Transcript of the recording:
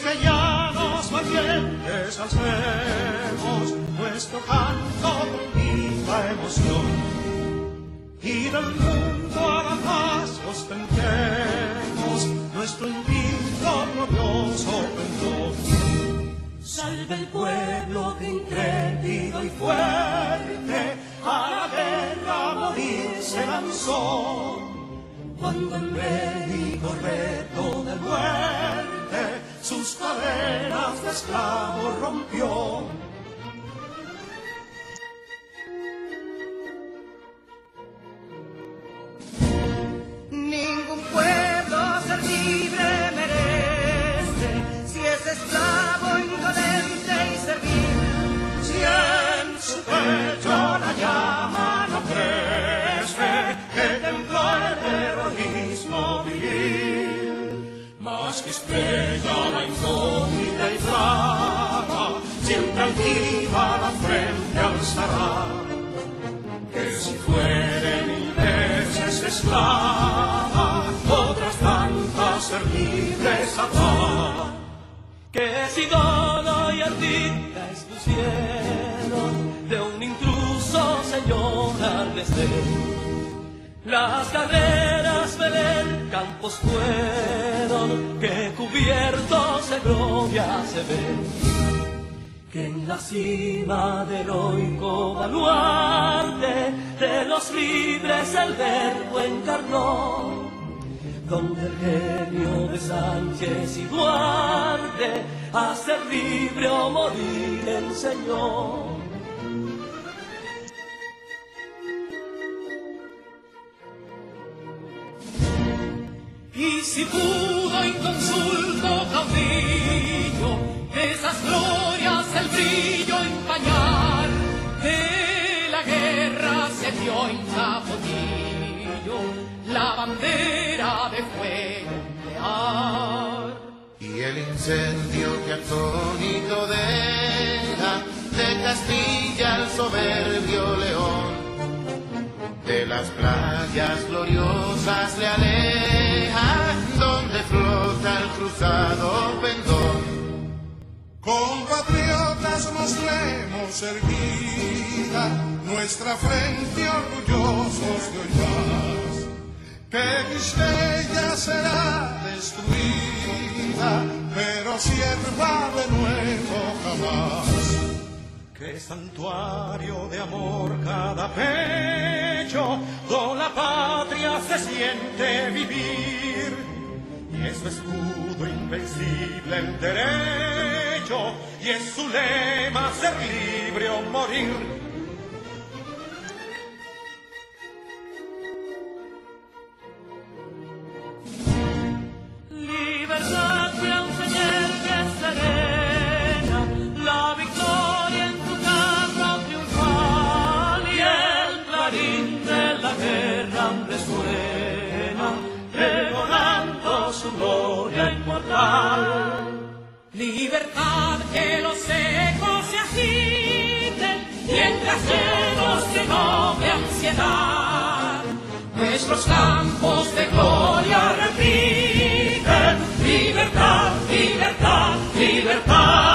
cristianos valientes alcemos nuestro canto con viva emoción, y del mundo a la paz ostentemos nuestro invicto glorioso pendón. Salve el pueblo que intrépido y fuerte a la guerra a morir se lanzó, cuando en bélico reto de muerte sus cadenas de esclavos rompió. Ningún pueblo ser libre merece, si es esclavo indolente y servil. Si en su pecho la llama no crece, que templó el heroísmo viril, más que estrella la incógnita y flama, siempre altiva la frente alzará, que si fuere mil veces esclava, otras tantas ser libres habrá. Que si dolor y ardilla expusieron de un intruso señor al desdén, las carreras Belén campos fueron que cubiertos de gloria se ven, que en la cima del heroico baluarte de los libres el verbo encarnó, donde el genio de Sánchez y Duarte a ser libre o morir enseñó. Y si pudo inconsulto caudillo de esas glorias el brillo empañar, de la guerra se vio en Zapotillo la bandera de fuego ondear. Y el incendio que atónito deja de Castilla al soberbio león, de las playas gloriosas le aleja, donde flota el cruzado pendón. Compatriotas, mostremos erguida nuestra frente orgullosos de hoy más, que Quisqueya será destruida, pero sierva de nuevo jamás. Que santuario de amor cada pecho, con la patria se siente vivir, y es su escudo invencible el derecho, y es su lema ser libre o morir. Libertad que aunque llegue serena, la victoria en tu carro triunfal, y el clarín de la guerra resuena, pregonando su gloria inmortal. Libertad, que los ecos se agiten, mientras llenos de noble ansiedad nuestros campos de gloria repiten. Libertad, libertad, libertad.